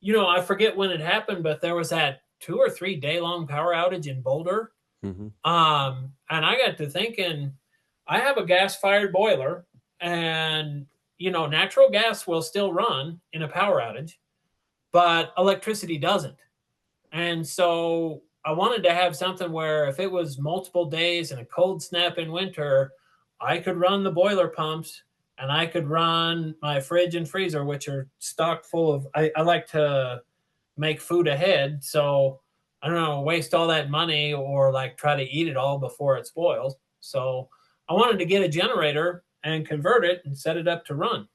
I forget when it happened, but there was that 2 or 3 day long power outage in Boulder. Hmm. And I got to thinking, I have a gas fired boiler, and, natural gas will still run in a power outage, but electricity doesn't. And so I wanted to have something where if it was multiple days and a cold snap in winter, I could run the boiler pumps and I could run my fridge and freezer, which are stocked full of, I like to make food ahead. So I don't know, waste all that money or like try to eat it all before it spoils. So I wanted to get a generator and convert it and set it up to run.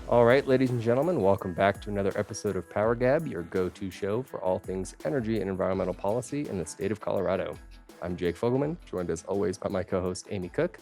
All right, ladies and gentlemen, welcome back to another episode of PowerGab, your go-to show for all things energy and environmental policy in the state of Colorado. I'm Jake Fogleman, joined as always by my co-host Amy Cooke.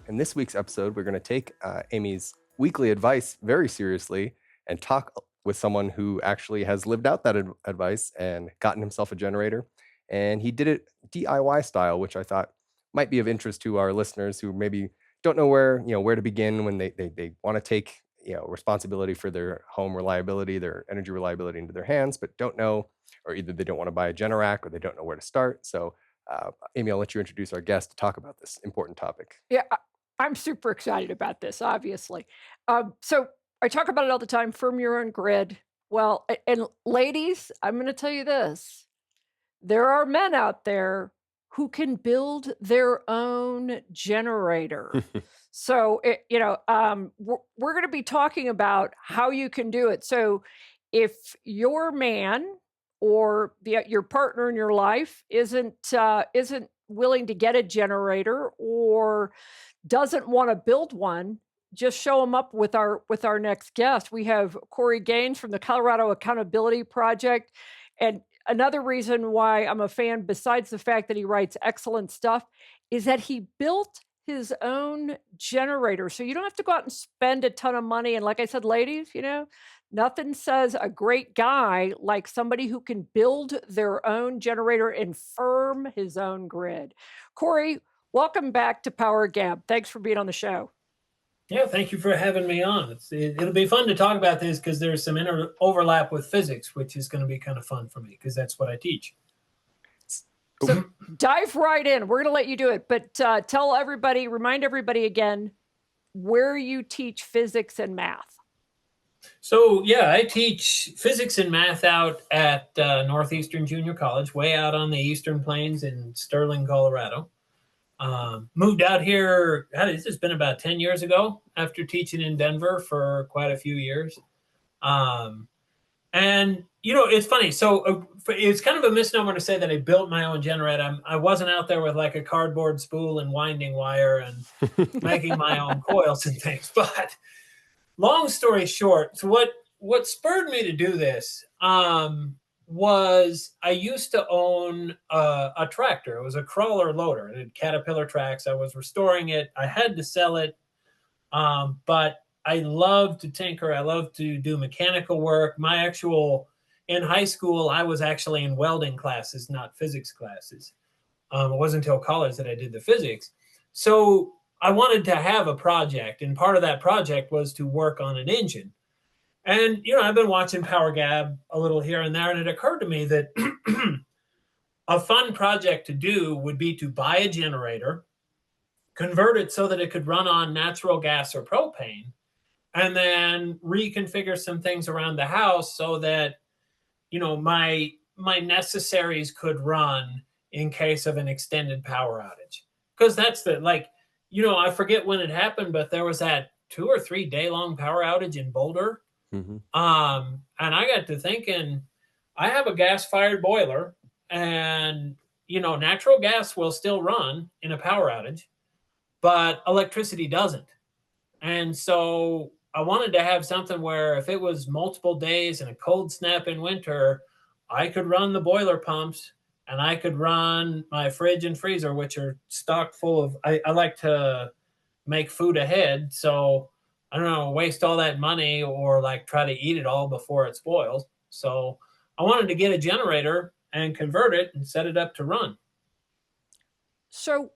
In this week's episode, we're going to take Amy's weekly advice very seriously and talk with someone who actually has lived out that advice and gotten himself a generator. And he did it DIY style, which I thought might be of interest to our listeners who maybe don't know where to begin when they want to take responsibility for their home reliability, their energy reliability into their hands, but don't know, or either they don't want to buy a Generac or they don't know where to start. So Amy, I'll let you introduce our guest to talk about this important topic. Yeah, I'm super excited about this, obviously. So I talk about it all the time, firm your own grid. Well, and ladies, I'm going to tell you this. There are men out there who can build their own generator. So, we're going to be talking about how you can do it. So, if your man or your partner in your life isn't willing to get a generator or doesn't want to build one, just show them up with our next guest. We have Cory Gaines from the Colorado Accountability Project, and another reason why I'm a fan, besides the fact that he writes excellent stuff, is that he built his own generator. So you don't have to go out and spend a ton of money. And like I said, ladies, nothing says a great guy like somebody who can build their own generator and firm his own grid. Cory, welcome back to PowerGab. Thanks for being on the show. Yeah, thank you for having me on. It'll be fun to talk about this because there's some overlap with physics, which is going to be kind of fun for me because that's what I teach. So dive right in. We're going to let you do it, but remind everybody again where you teach physics and math. So yeah, I teach physics and math out at Northeastern Junior College, way out on the Eastern Plains in Sterling, Colorado. Moved out here, it's been about 10 years ago after teaching in Denver for quite a few years. And, it's funny. So it's kind of a misnomer to say that I built my own generator. I wasn't out there with like a cardboard spool and winding wire and making my own coils and things. But long story short, so what spurred me to do this was I used to own a tractor. It was a crawler loader. It had Caterpillar tracks. I was restoring it. I had to sell it, but I love to tinker. I love to do mechanical work. In high school, I was actually in welding classes, not physics classes. It wasn't until college that I did the physics. So I wanted to have a project, and part of that project was to work on an engine. And, I've been watching PowerGab a little here and there, and it occurred to me that a fun project to do would be to buy a generator, convert it so that it could run on natural gas or propane, and then reconfigure some things around the house so that, my necessaries could run in case of an extended power outage. Because that's I forget when it happened, but there was that 2 or 3 day long power outage in Boulder. Mm-hmm. And I got to thinking, I have a gas fired boiler, and, natural gas will still run in a power outage, but electricity doesn't. And so I wanted to have something where if it was multiple days and a cold snap in winter, I could run the boiler pumps and I could run my fridge and freezer, which are stocked full of, I like to make food ahead. So I don't know, waste all that money or like try to eat it all before it spoils. So I wanted to get a generator and convert it and set it up to run. So,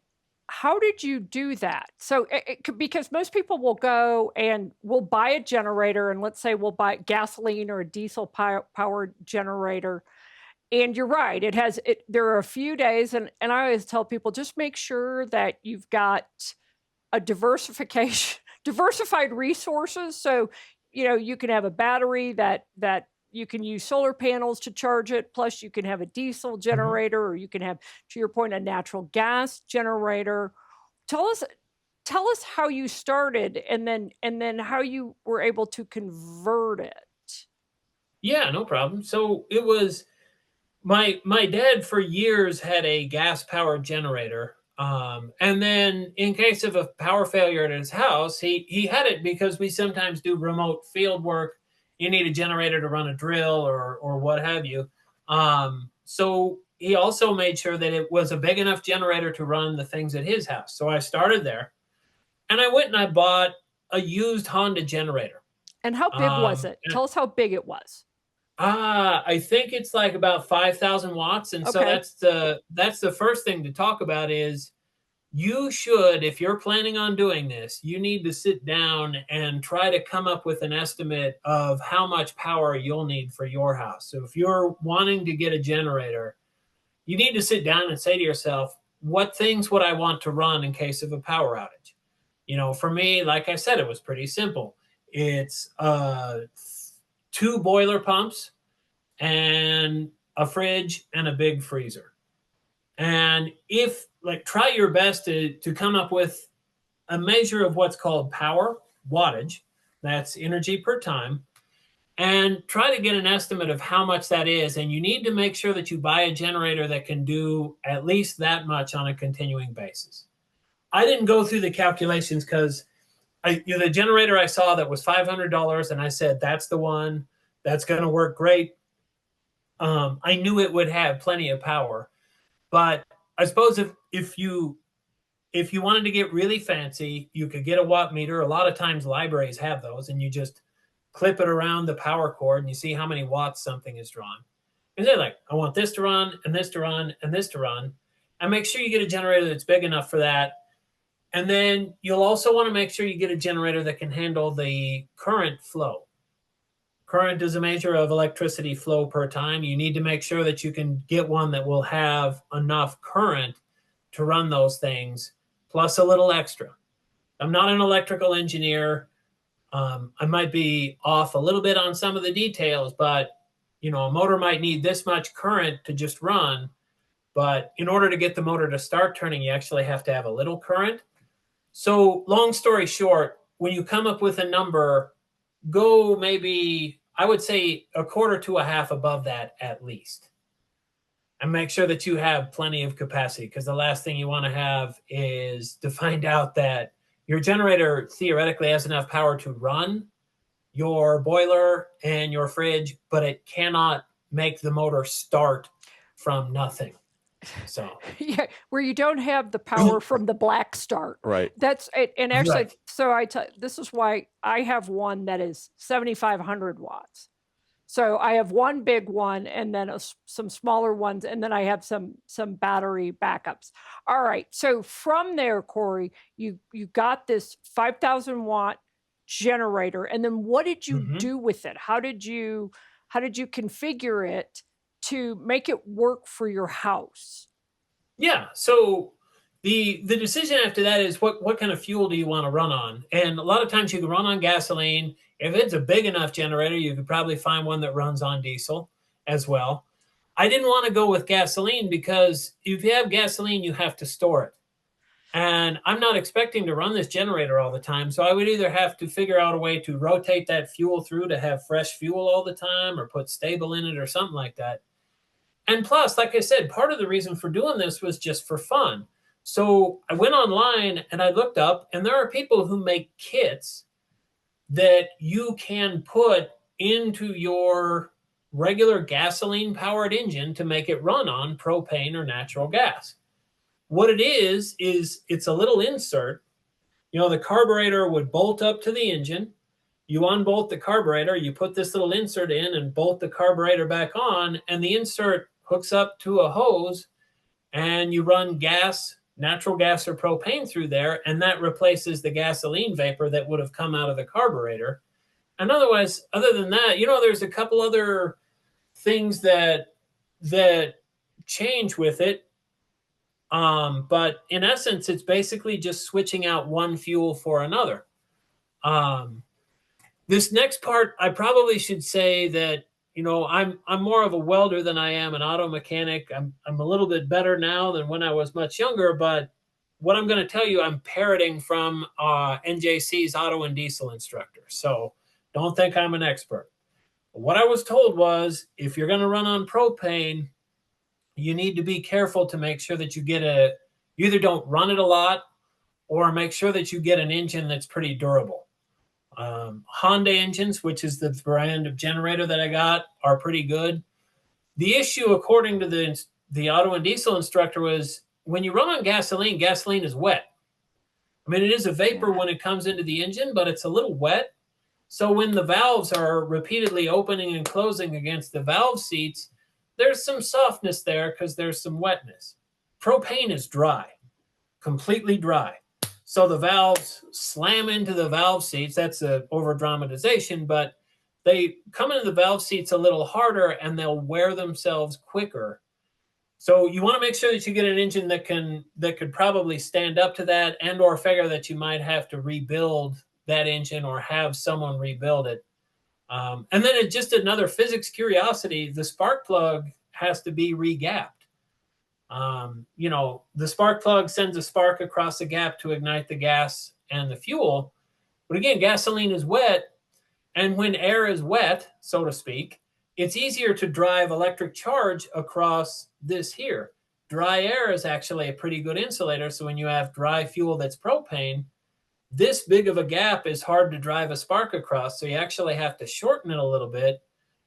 how did you do that? So, because most people will go and will buy a generator, and let's say we'll buy gasoline or a diesel powered generator. And you're right, it has it. There are a few days, and I always tell people just make sure that you've got a diversified resources. So, you can have a battery that you can use solar panels to charge it. Plus, you can have a diesel Mhm. generator, or you can have, to your point, a natural gas generator. Tell us tell us how you started, and then how you were able to convert it. Yeah, no problem. So it was my dad for years had a gas powered generator. And then in case of a power failure at his house, he had it because we sometimes do remote field work. You need a generator to run a drill or what have you. So he also made sure that it was a big enough generator to run the things at his house. So I started there and I went and I bought a used Honda generator. And how big was it? And Tell us how big it was. I think it's like about 5,000 watts, and so Okay. that's the first thing to talk about is you should, if you're planning on doing this, you need to sit down and try to come up with an estimate of how much power you'll need for your house. So if you're wanting to get a generator, you need to sit down and say to yourself, what things would I want to run in case of a power outage? For me, like I said, it was pretty simple. It's two boiler pumps and a fridge and a big freezer. And if like try your best to come up with a measure of what's called power wattage, that's energy per time, and try to get an estimate of how much that is. And you need to make sure that you buy a generator that can do at least that much on a continuing basis. I didn't go through the calculations because the generator I saw that was $500, and I said that's the one that's going to work great. I knew it would have plenty of power, but I suppose if you wanted to get really fancy, you could get a watt meter. A lot of times libraries have those, and you just clip it around the power cord and you see how many watts something is drawn. And they're like, I want this to run and this to run and this to run. And make sure you get a generator that's big enough for that. And then you'll also want to make sure you get a generator that can handle the current flow. Current is a measure of electricity flow per time. You need to make sure that you can get one that will have enough current to run those things, plus a little extra. I'm not an electrical engineer. I might be off a little bit on some of the details, but a motor might need this much current to just run. But in order to get the motor to start turning, you actually have to have a little current. So long story short, when you come up with a number, go maybe, I would say, a quarter to a half above that at least. And make sure that you have plenty of capacity, because the last thing you want to have is to find out that your generator theoretically has enough power to run your boiler and your fridge, but it cannot make the motor start from nothing. So, Yeah, where you don't have the power from the black start. Right. That's it, and actually, right. so this is why I have one that is 7,500 watts. So I have one big one, and then some smaller ones, and then I have some battery backups. All right. So from there, Cory, you got this 5,000 watt generator, and then what did you Mm-hmm. do with it? How did you configure it to make it work for your house? Yeah. So the decision after that is what kind of fuel do you want to run on? And a lot of times you can run on gasoline. If it's a big enough generator, you could probably find one that runs on diesel as well. I didn't want to go with gasoline because if you have gasoline, you have to store it. And I'm not expecting to run this generator all the time. So I would either have to figure out a way to rotate that fuel through to have fresh fuel all the time or put stable in it or something like that. And plus, like I said, part of the reason for doing this was just for fun. So I went online and I looked up, and there are people who make kits that you can put into your regular gasoline powered engine to make it run on propane or natural gas. What it is it's a little insert the carburetor would bolt up to the engine. You unbolt the carburetor, you put this little insert in and bolt the carburetor back on, and the insert hooks up to a hose, and you run gas, natural gas or propane through there, and that replaces the gasoline vapor that would have come out of the carburetor. And otherwise, other than that, there's a couple other things that change with it. But in essence, it's basically just switching out one fuel for another. This next part, I probably should say that, I'm more of a welder than I am an auto mechanic. I'm a little bit better now than when I was much younger, but what I'm going to tell you, I'm parroting from NJC's auto and diesel instructor. So don't think I'm an expert. What I was told was, if you're going to run on propane, you need to be careful to make sure that you either don't run it a lot, or make sure that you get an engine that's pretty durable. Honda engines, which is the brand of generator that I got, are pretty good. The issue, according to the auto and diesel instructor, was when you run on gasoline, gasoline is wet. I mean, it is a vapor when it comes into the engine, but it's a little wet. So when the valves are repeatedly opening and closing against the valve seats, there's some softness there because there's some wetness. Propane is dry, completely dry. So the valves slam into the valve seats. That's an over-dramatization, but they come into the valve seats a little harder and they'll wear themselves quicker. So you want to make sure that you get an engine that could probably stand up to that, and or figure that you might have to rebuild that engine or have someone rebuild it. And then it's just another physics curiosity. The spark plug has to be regapped. The spark plug sends a spark across the gap to ignite the gas and the fuel. But again, gasoline is wet. And when air is wet, so to speak, it's easier to drive electric charge across this here. Dry air is actually a pretty good insulator. So when you have dry fuel that's propane, this big of a gap is hard to drive a spark across. So you actually have to shorten it a little bit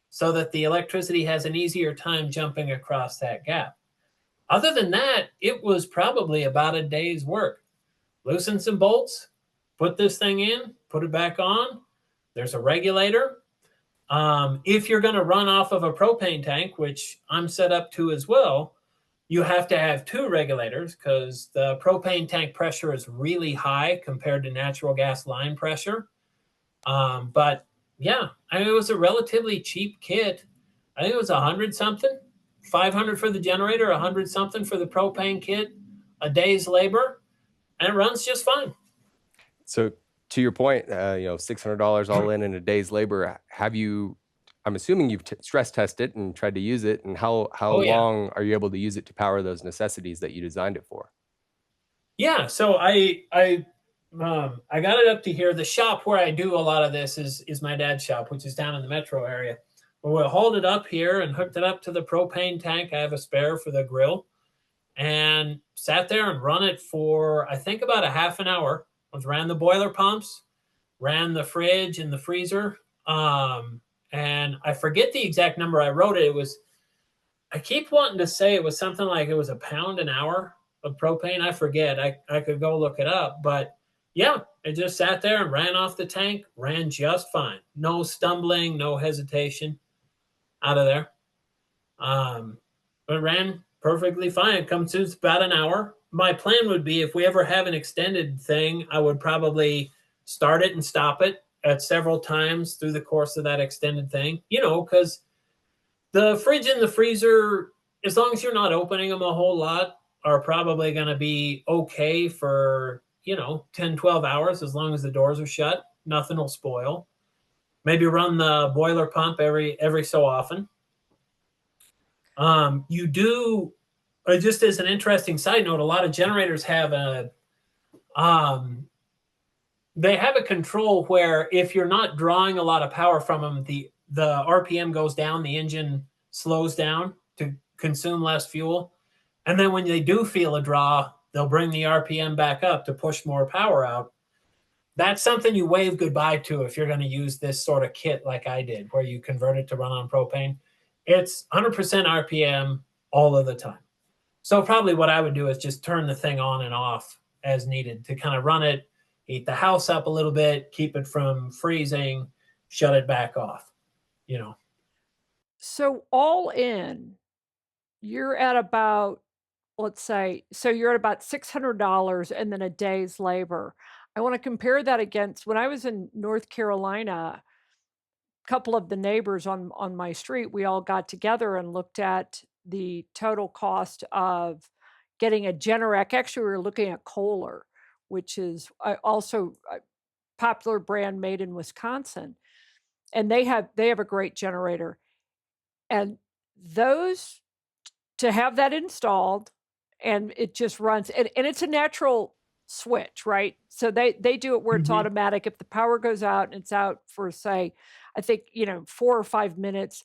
so that the electricity has an easier time jumping across that gap. Other than that, it was probably about a day's work. Loosen some bolts, put this thing in, put it back on. There's a regulator. If you're going to run off of a propane tank, which I'm set up to as well, you have to have two regulators because the propane tank pressure is really high compared to natural gas line pressure. But yeah, it was a relatively cheap kit. I think it was 100 something, 500 for the generator, 100 something for the propane kit, a day's labor, and it runs just fine. So to your point, $600 all in a day's labor. I'm assuming you've stress tested it and tried to use it. And how long are you able to use it to power those necessities that you designed it for? Yeah, so I got it up to here. The shop where I do a lot of this is my dad's shop, which is down in the metro area. We'll hold it up here and hooked it up to the propane tank. I have a spare for the grill, and sat there and run it for, I think, about a half an hour. Ran the boiler pumps, ran the fridge and the freezer. And I forget the exact number. I wrote it. I keep wanting to say it was something like it was a pound an hour of propane. I forget. I could go look it up. But yeah, it just sat there and ran off the tank, ran just fine. No stumbling, no hesitation out of there. But it ran perfectly fine. It comes to about an hour. My plan would be, if we ever have an extended thing, I would probably start it and stop it at several times through the course of that extended thing, because the fridge and the freezer, as long as you're not opening them a whole lot, are probably going to be okay for, 10, 12 hours, as long as the doors are shut. Nothing will spoil. Maybe run the boiler pump every so often. You do, just as an interesting side note, a lot of generators have they have a control where if you're not drawing a lot of power from them, the RPM goes down, the engine slows down to consume less fuel. And then when they do feel a draw, they'll bring the RPM back up to push more power out. That's something you wave goodbye to if you're going to use this sort of kit like I did, where you convert it to run on propane. It's 100% RPM all of the time. So probably what I would do is just turn the thing on and off as needed to kind of run it heat the house up a little bit, keep it from freezing, shut it back off, you know. So all in, you're at about, let's say, so you're at about $600 and then a day's labor. I want to compare that against when I was in North Carolina, a couple of the neighbors on my street, we all got together and looked at the total cost of getting a Generac. Actually, we were looking at Kohler, which is also a popular brand made in Wisconsin, and they have a great generator. And those, to have that installed, and it just runs, and it's a natural switch, right? So they do it where it's Mhm. automatic. If the power goes out and it's out for, say, I think, 4 or 5 minutes,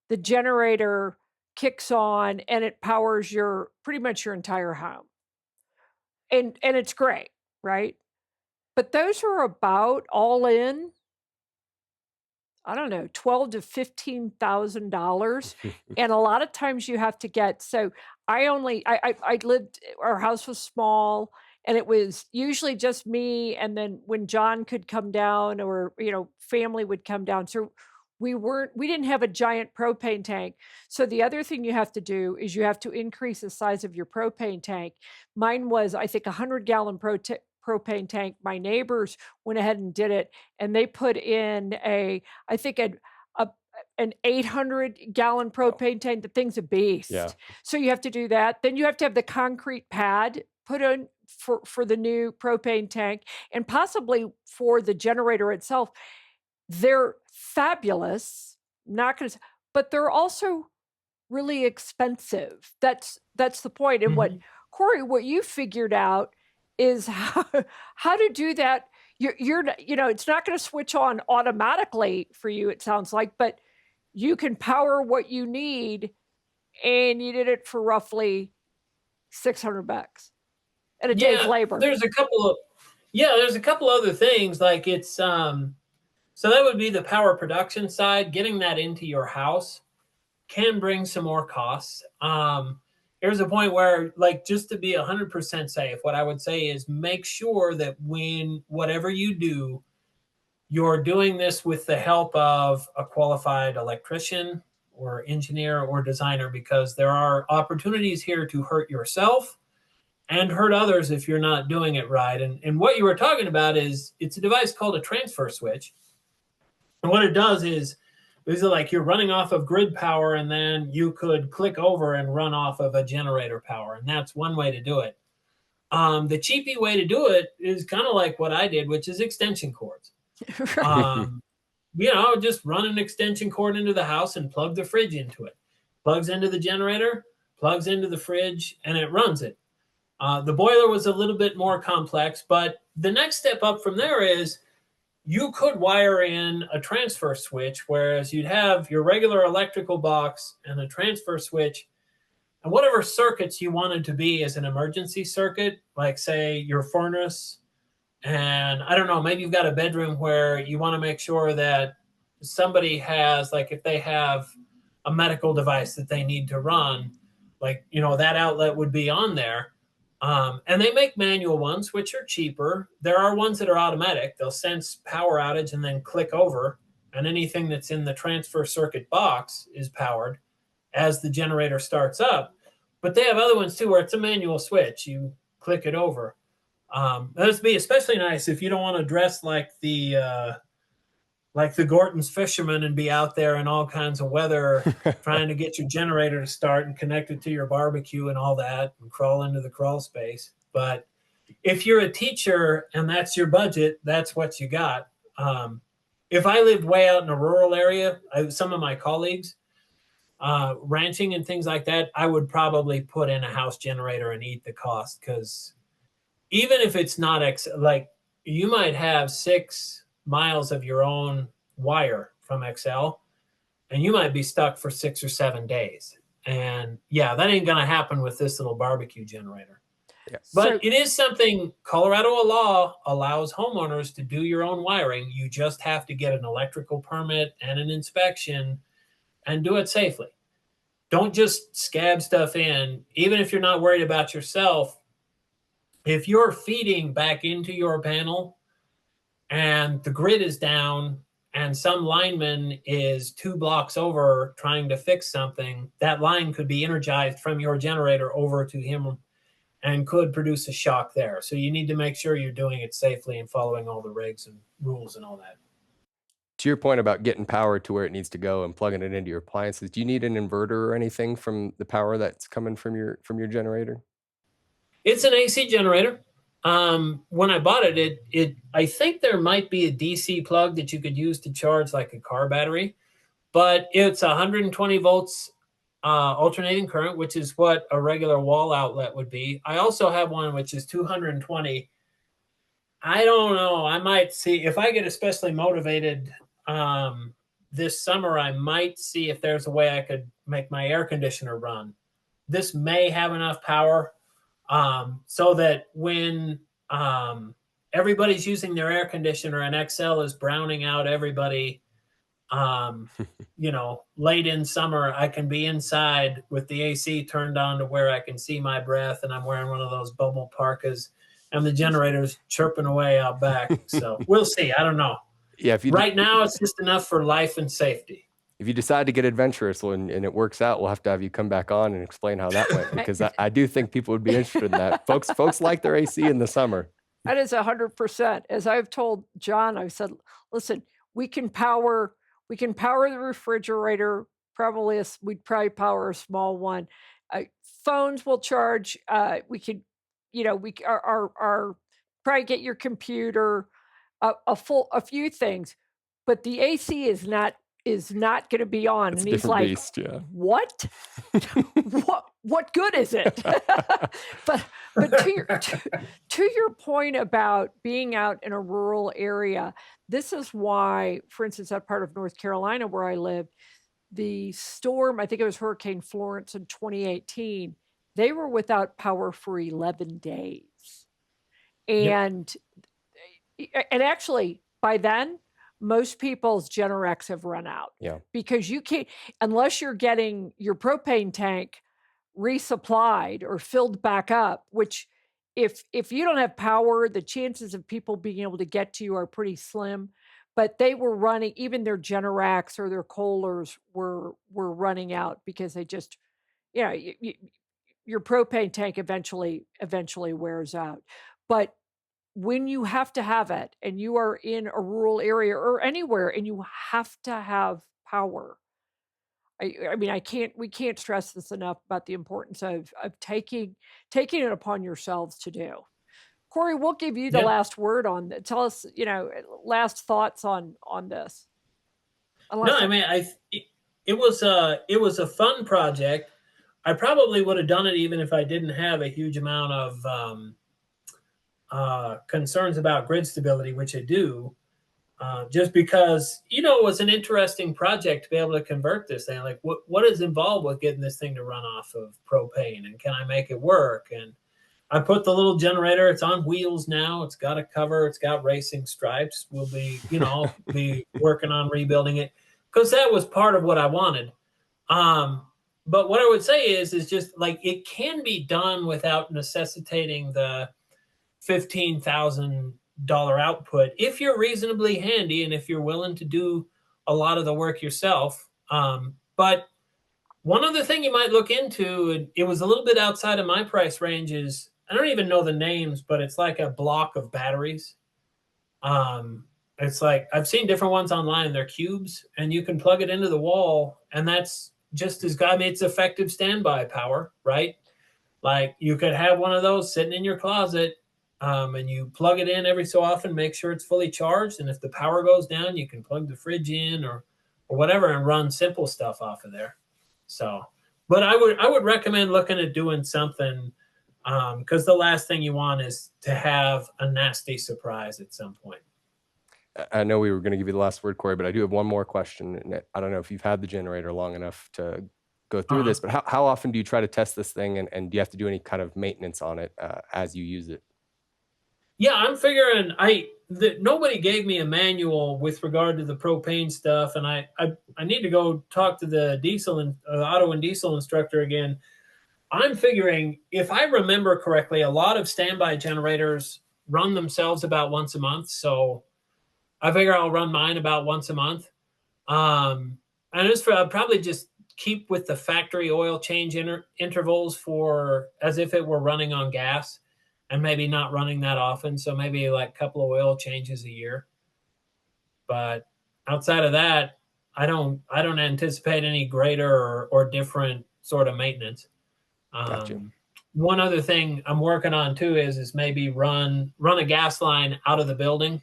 the generator kicks on and it powers your pretty much your entire home. And it's great, right? But those are about all in, I don't know, 12 to $15,000, and a lot of times you have to get, so I lived, our house was small, and it was usually just me, and then when John could come down, or, family would come down, so we didn't have a giant propane tank. So the other thing you have to do is you have to increase the size of your propane tank. Mine was, I think, a 100-gallon propane tank. My neighbors went ahead and did it, and they put in I think a an 800-gallon propane tank. The thing's a beast. Yeah. So you have to do that. Then you have to have the concrete pad put in for the new propane tank, and possibly for the generator itself. They're fabulous, not gonna s but they're also really expensive. That's the point, and what Mhm. Corey, what you figured out is how to do that. It's not gonna switch on automatically for you, it sounds like, but you can power what you need, and you did it for roughly $600 and a day's Yeah, labor. there's a couple other things, like it's so that would be the power production side. Getting that into your house can bring some more costs. Here's a point where, like, just to be 100% safe, what I would say is make sure that when whatever you do, you're doing this with the help of a qualified electrician or engineer or designer, because there are opportunities here to hurt yourself and hurt others if you're not doing it right. And what you were talking about is, it's a device called a transfer switch. And what it does is like you're running off of grid power, and then you could click over and run off of a generator power. And that's one way to do it. The cheapy way to do it is kind of like what I did, which is extension cords. Right. Um, just run an extension cord into the house and plug the fridge into it. Plugs into the generator, plugs into the fridge, and it runs it. The boiler was a little bit more complex, but the next step up from there is you could wire in a transfer switch, whereas you'd have your regular electrical box and a transfer switch, and whatever circuits you wanted to be as an emergency circuit, like, say, your furnace. And I don't know, maybe you've got a bedroom where you want to make sure that somebody has, like, if they have a medical device that they need to run, like, that outlet would be on there. And they make manual ones, which are cheaper. There are ones that are automatic. They'll sense power outage and then click over, and anything that's in the transfer circuit box is powered as the generator starts up. But they have other ones too, where it's a manual switch. You click it over. That'd be especially nice if you don't want to dress like the Gorton's fisherman and be out there in all kinds of weather trying to get your generator to start and connect it to your barbecue and all that, and crawl into the crawl space. But if you're a teacher and that's your budget, that's what you got. If I lived way out in a rural area, some of my colleagues, ranching and things like that, I would probably put in a house generator and eat the cost, because even if it's not like, you might have 6 miles of your own wire from XL, and you might be stuck for 6 or 7 days. And yeah, that ain't going to happen with this little barbecue generator. Yeah. But it is something Colorado law allows homeowners to do your own wiring. You just have to get an electrical permit and an inspection and do it safely. Don't just scab stuff in, even if you're not worried about yourself. If you're feeding back into your panel and the grid is down and some lineman is 2 blocks over trying to fix something, that line could be energized from your generator over to him and could produce a shock there. So you need to make sure you're doing it safely and following all the regs and rules and all that. To your point about getting power to where it needs to go and plugging it into your appliances, do you need an inverter or anything from the power that's coming from your generator? It's an AC generator. When I bought it, I think there might be a DC plug that you could use to charge like a car battery, but it's 120 volts alternating current, which is what a regular wall outlet would be. I also have one which is 220. I don't know. I might see if I get especially motivated this summer. I might see if there's a way I could make my air conditioner run. This may have enough power so that when everybody's using their air conditioner and XL is browning out everybody, late in summer, I can be inside with the AC turned on to where I can see my breath, and I'm wearing one of those bubble parkas, and the generator's chirping away out back. So we'll see. I don't know. Yeah. Right now, it's just enough for life and safety. If you decide to get adventurous and it works out, we'll have to have you come back on and explain how that went, because I do think people would be interested in that. Folks like their AC in the summer. That is 100%. As I've told John, I've said, listen, we can power the refrigerator. We'd probably power a small one. Phones will charge. We could, probably get your computer, a few things, but the AC is not going to be on. It's and a he's different like, beast, yeah. What? what good is it? but to your point about being out in a rural area, this is why, for instance, that part of North Carolina where I lived, the storm, I think it was Hurricane Florence in 2018, they were without power for 11 days. And actually, by then, most people's Generacs have run out. Yeah. Because you can't, unless you're getting your propane tank resupplied or filled back up, which if you don't have power, the chances of people being able to get to you are pretty slim. But they were running, even their Generacs or their Kohlers were running out because they just, your propane tank eventually wears out. But when you have to have it and you are in a rural area or anywhere and you have to have power, I mean, we can't stress this enough about the importance of taking it upon yourselves to do. Cory, we'll give you the last word on that. Tell us, last thoughts on this. It was a fun project. I probably would have done it even if I didn't have a huge amount of concerns about grid stability, which I do, just because, it was an interesting project to be able to convert this thing. Like, what is involved with getting this thing to run off of propane, and can I make it work? And I put the little generator, it's on wheels now. It's got a cover. It's got racing stripes. We'll be, be working on rebuilding it because that was part of what I wanted. But what I would say is just like, it can be done without necessitating the $15,000 output if you're reasonably handy and if you're willing to do a lot of the work yourself. But one other thing you might look into, and it was a little bit outside of my price range, is I don't even know the names, but it's like a block of batteries. It's like, I've seen different ones online. They're cubes, and you can plug it into the wall, and that's just as God made it's effective standby power, right? Like, you could have one of those sitting in your closet, and you plug it in every so often, make sure it's fully charged. And if the power goes down, you can plug the fridge in or whatever and run simple stuff off of there. So, but I would recommend looking at doing something, because the last thing you want is to have a nasty surprise at some point. I know we were going to give you the last word, Cory, but I do have one more question. And I don't know if you've had the generator long enough to go through this, but how often do you try to test this thing, and do you have to do any kind of maintenance on it as you use it? Yeah, I'm figuring nobody gave me a manual with regard to the propane stuff, and I need to go talk to the auto and diesel instructor again. I'm figuring, if I remember correctly, a lot of standby generators run themselves about once a month. So I figure I'll run mine about once a month. And I'll probably just keep with the factory oil change intervals for as if it were running on gas, and maybe not running that often. So maybe like a couple of oil changes a year. But outside of that, I don't anticipate any greater or different sort of maintenance. Gotcha. One other thing I'm working on too is maybe run a gas line out of the building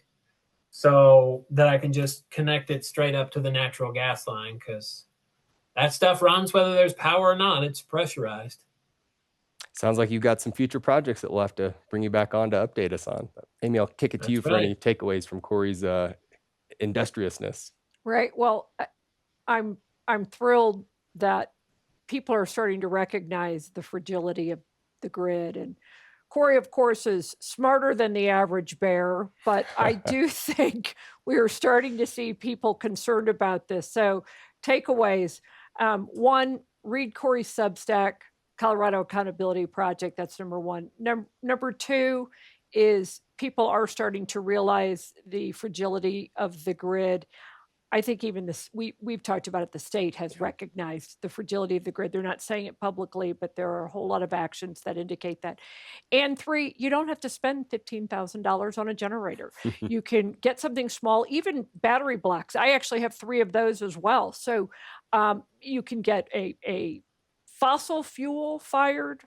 so that I can just connect it straight up to the natural gas line, because that stuff runs whether there's power or not. It's pressurized. Sounds like you've got some future projects that we'll have to bring you back on to update us on. But Amy, I'll kick it to you That's for any right. takeaways from Cory's industriousness. Right. Well, I'm thrilled that people are starting to recognize the fragility of the grid. And Cory, of course, is smarter than the average bear, but I do think we are starting to see people concerned about this. So, takeaways: one, read Cory's Substack, Colorado Accountability Project. That's number one. Number two is people are starting to realize the fragility of the grid. I think even this, we've talked about it, the state has recognized the fragility of the grid. They're not saying it publicly, but there are a whole lot of actions that indicate that. And three, you don't have to spend $15,000 on a generator. You can get something small, even battery blocks. I actually have 3 of those as well. So you can get a fossil fuel fired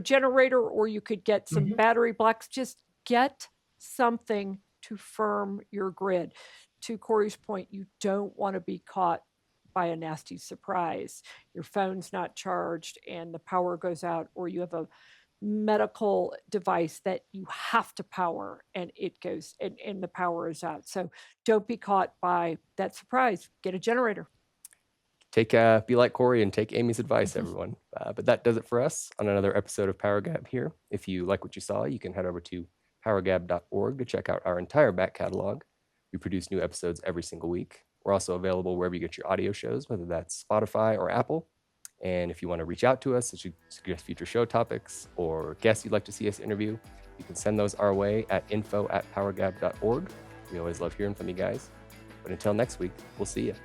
generator, or you could get some battery blocks. Just get something to firm your grid. To Cory's point, you don't want to be caught by a nasty surprise. Your phone's not charged and the power goes out, or you have a medical device that you have to power and it goes and the power is out. So don't be caught by that surprise. Get a generator. Be like Cory and take Amy's advice, everyone. But that does it for us on another episode of PowerGab here. If you like what you saw, you can head over to powergab.org to check out our entire back catalog. We produce new episodes every single week. We're also available wherever you get your audio shows, whether that's Spotify or Apple. And if you want to reach out to us, suggest future show topics or guests you'd like to see us interview, you can send those our way at info@powergab.org. We always love hearing from you guys. But until next week, we'll see you.